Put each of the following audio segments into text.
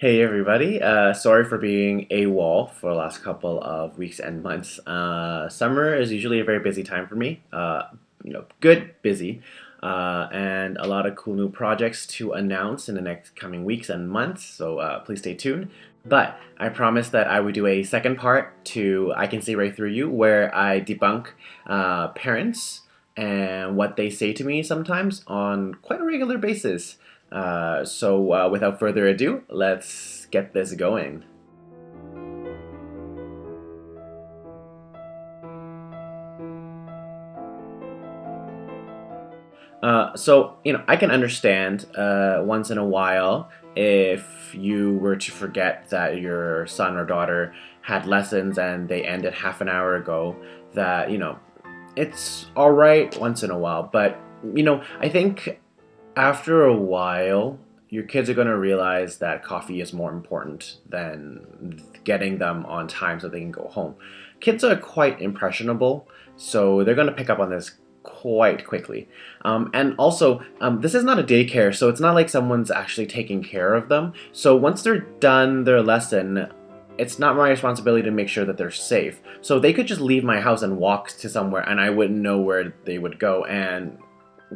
Hey everybody, sorry for being AWOL for the last couple of weeks and months. Summer is usually a very busy time for me. Good busy, and a lot of cool new projects to announce in the next coming weeks and months. So please stay tuned. But I promised that I would do a second part to I Can See Right Through You, where I debunk parents and what they say to me sometimes on quite a regular basis. Without further ado, let's get this going. I can understand once in a while if you were to forget that your son or daughter had lessons and they ended half an hour ago, that, it's all right once in a while. But, I think after a while, your kids are going to realize that coffee is more important than getting them on time so they can go home. Kids are quite impressionable, so they're going to pick up on this quite quickly. This is not a daycare, so it's not like someone's actually taking care of them. So once they're done their lesson, it's not my responsibility to make sure that they're safe. So they could just leave my house and walk to somewhere, and I wouldn't know where they would go. And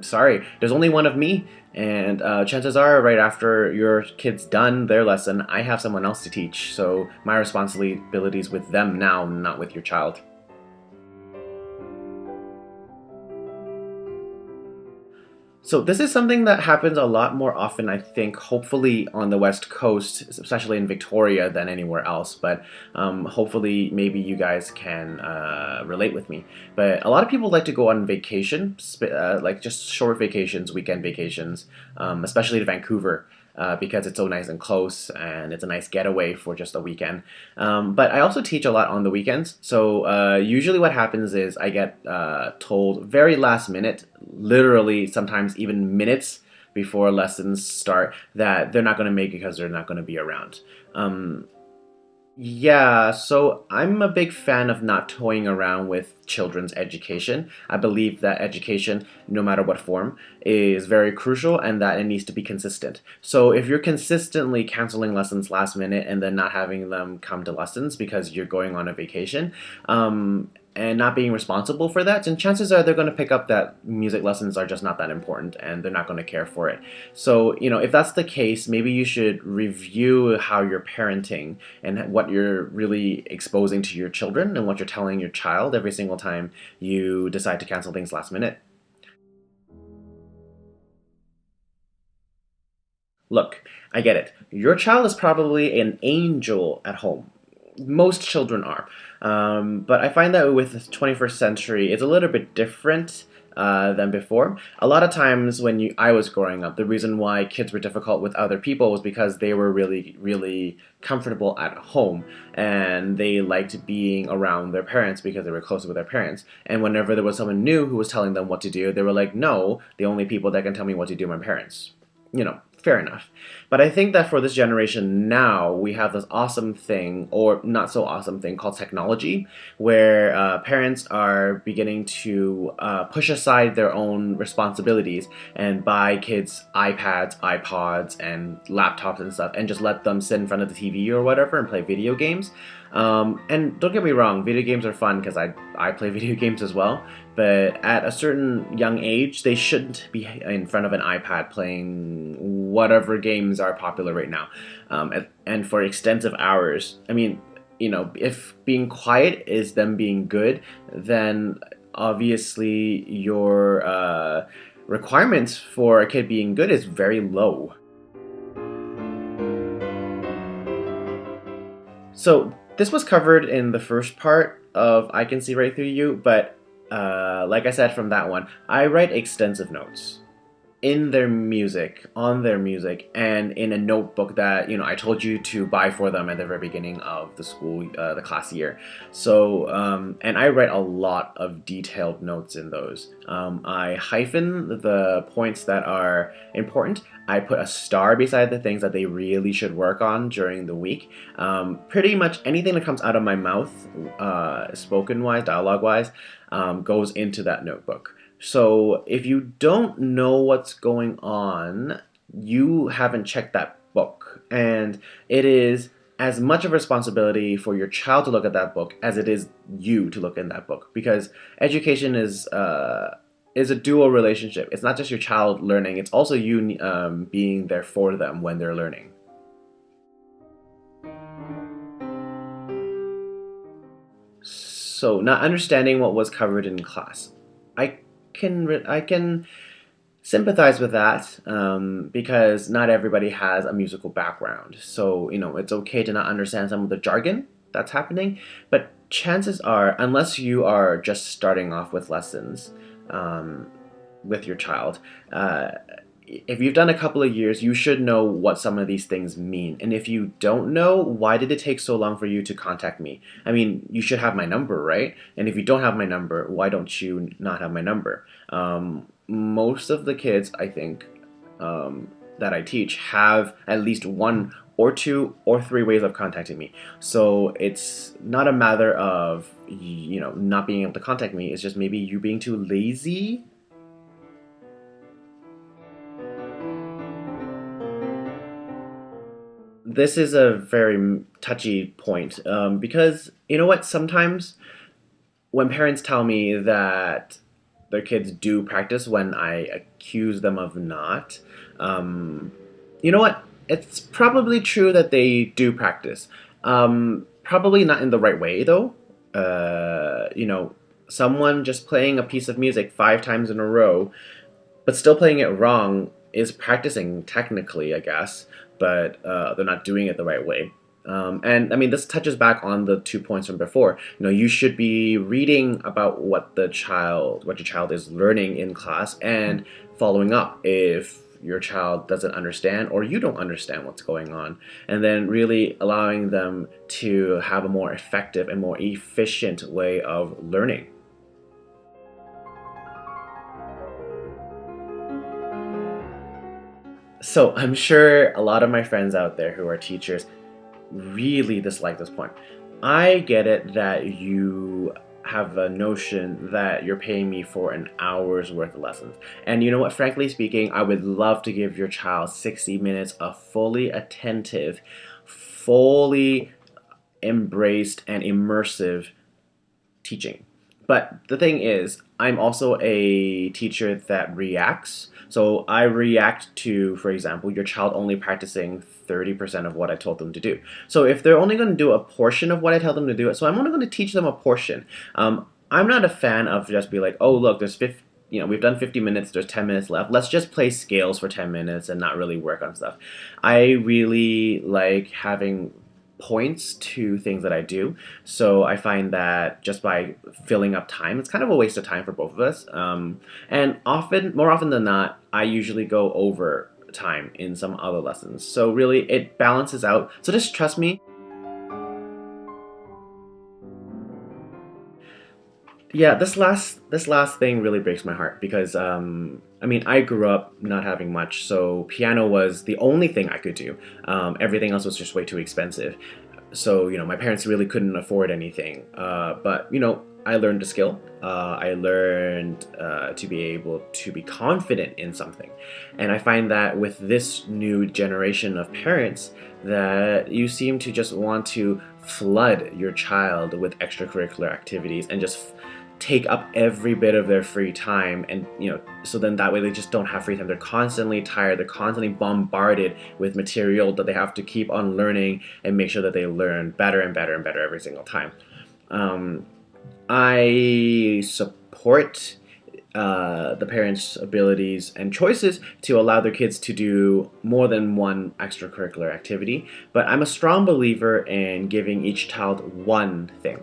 sorry, there's only one of me, and chances are right after your kid's done their lesson, I have someone else to teach, so my responsibility is with them now, not with your child. So this is something that happens a lot more often, I think, hopefully on the West Coast, especially in Victoria, than anywhere else. But hopefully, maybe you guys can relate with me. But a lot of people like to go on vacation, like just short vacations, weekend vacations, especially to Vancouver. Because it's so nice and close and it's a nice getaway for just a weekend. But I also teach a lot on the weekends. So usually what happens is I get told very last minute, literally sometimes even minutes before lessons start, that they're not going to make it because they're not going to be around. Um, yeah, so I'm a big fan of not toying around with children's education. I believe that education, no matter what form, is very crucial and that it needs to be consistent. So if you're consistently canceling lessons last minute and then not having them come to lessons because you're going on a vacation, and not being responsible for that, then chances are they're going to pick up that music lessons are just not that important and they're not going to care for it. So, if that's the case, maybe you should review how you're parenting and what you're really exposing to your children and what you're telling your child every single time you decide to cancel things last minute. Look, I get it. Your child is probably an angel at home. Most children are. But I find that with the 21st century, it's a little bit different than before. A lot of times when I was growing up, the reason why kids were difficult with other people was because they were really, really comfortable at home and they liked being around their parents because they were close with their parents. And whenever there was someone new who was telling them what to do, they were like, no, the only people that can tell me what to do are my parents. Fair enough. But I think that for this generation now, we have this awesome thing, or not so awesome thing, called technology, where parents are beginning to push aside their own responsibilities and buy kids iPads, iPods, and laptops and stuff, and just let them sit in front of the TV or whatever and play video games. And don't get me wrong, video games are fun because I play video games as well. But at a certain young age, they shouldn't be in front of an iPad playing whatever games are popular right now, and for extensive hours. I mean, if being quiet is them being good, then obviously your requirements for a kid being good is very low. So this was covered in the first part of I Can See Right Through You, but like I said from that one, I write extensive notes in their music, on their music, and in a notebook that I told you to buy for them at the very beginning of the class year. So and I write a lot of detailed notes in those. I hyphen the points that are important. I put a star beside the things that they really should work on during the week. Pretty much anything that comes out of my mouth, spoken wise, dialogue wise, goes into that notebook. So if you don't know what's going on, you haven't checked that book, and it is as much of a responsibility for your child to look at that book as it is you to look in that book, because education is a dual relationship. It's not just your child learning; it's also you being there for them when they're learning. So, not understanding what was covered in class, I I can sympathize with that, because not everybody has a musical background. So, it's okay to not understand some of the jargon that's happening. But chances are, unless you are just starting off with lessons um, with your child, if you've done a couple of years, you should know what some of these things mean. And if you don't know, why did it take so long for you to contact me? I mean, you should have my number, right? And if you don't have my number, why don't you not have my number? Most of the kids, I think, that I teach have at least one or two or three ways of contacting me. So it's not a matter of, not being able to contact me. It's just maybe you being too lazy. This is a very touchy point, because you know what? Sometimes when parents tell me that their kids do practice when I accuse them of not, um, you know what? It's probably true that they do practice. Probably not in the right way, though. Someone just playing a piece of music 5 times in a row but still playing it wrong is practicing technically, I guess, but they're not doing it the right way. And I mean, this touches back on the 2 points from before. You should be reading about what your child is learning in class, and following up if your child doesn't understand or you don't understand what's going on, and then really allowing them to have a more effective and more efficient way of learning. So I'm sure a lot of my friends out there who are teachers really dislike this point. I get it that you have a notion that you're paying me for an hour's worth of lessons. And you know what? Frankly speaking, I would love to give your child 60 minutes of fully attentive, fully embraced, and immersive teaching. But the thing is, I'm also a teacher that reacts. So I react to, for example, your child only practicing 30% of what I told them to do. So if they're only going to do a portion of what I tell them to do, so I'm only going to teach them a portion. I'm not a fan of just be like, oh, look, there's 50, we've done 50 minutes, there's 10 minutes left. Let's just play scales for 10 minutes and not really work on stuff. I really like having points to things that I do. So I find that just by filling up time, it's kind of a waste of time for both of us. And more often than not, I usually go over time in some other lessons. So really, it balances out. So just trust me. Yeah, this last thing really breaks my heart because I mean, I grew up not having much, so piano was the only thing I could do. Everything else was just way too expensive. So my parents really couldn't afford anything. But I learned a skill. I learned to be able to be confident in something, and I find that with this new generation of parents, that you seem to just want to flood your child with extracurricular activities and just take up every bit of their free time, and so then that way they just don't have free time. They're constantly tired, they're constantly bombarded with material that they have to keep on learning and make sure that they learn better and better and better every single time. um, I support the parents' abilities and choices to allow their kids to do more than one extracurricular activity, but I'm a strong believer in giving each child one thing.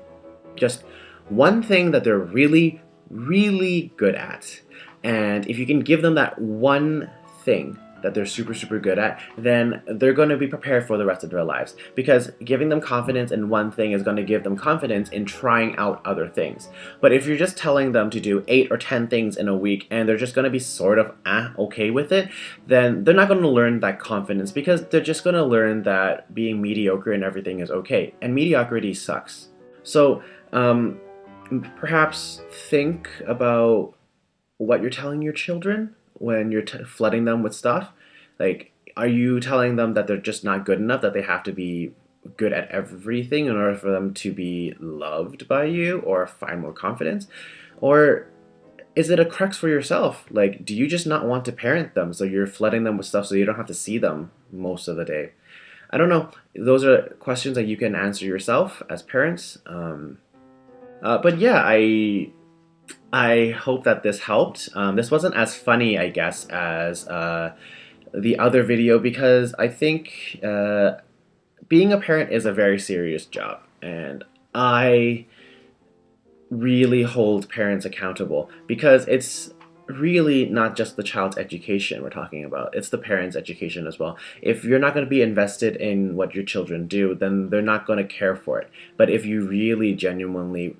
Just one thing that they're really, really good at. And if you can give them that one thing that they're super, super good at, then they're going to be prepared for the rest of their lives. Because giving them confidence in one thing is going to give them confidence in trying out other things. But if you're just telling them to do 8 or 10 things in a week and they're just going to be sort of okay with it, then they're not going to learn that confidence, because they're just going to learn that being mediocre and everything is okay. And mediocrity sucks. So, perhaps think about what you're telling your children when you're flooding them with stuff. Like, are you telling them that they're just not good enough, that they have to be good at everything in order for them to be loved by you or find more confidence? Or is it a crux for yourself? Like, do you just not want to parent them, so you're flooding them with stuff so you don't have to see them most of the day? I don't know. Those are questions that you can answer yourself as parents. But yeah, I hope that this helped. This wasn't as funny, I guess, as the other video, because I think being a parent is a very serious job, and I really hold parents accountable, because it's really not just the child's education we're talking about, it's the parents' education as well. If you're not going to be invested in what your children do, then they're not going to care for it. But if you really genuinely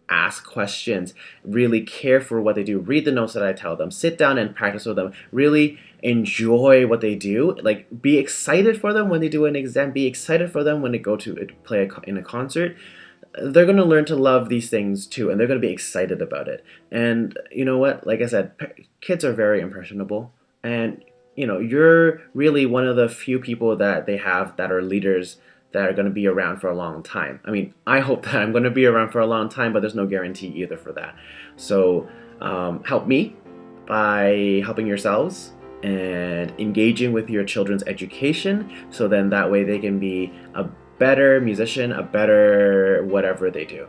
ask questions, really care for what they do, read the notes that I tell them, sit down and practice with them, really enjoy what they do, like be excited for them when they do an exam, be excited for them when they go to play in a concert, they're going to learn to love these things too, and they're going to be excited about it. And you know what? Like I said, kids are very impressionable, and you're really one of the few people that they have that are leaders that are going to be around for a long time. I mean, I hope that I'm going to be around for a long time, but there's no guarantee either for that. So help me by helping yourselves and engaging with your children's education, so then that way they can be a better musician, a better whatever they do.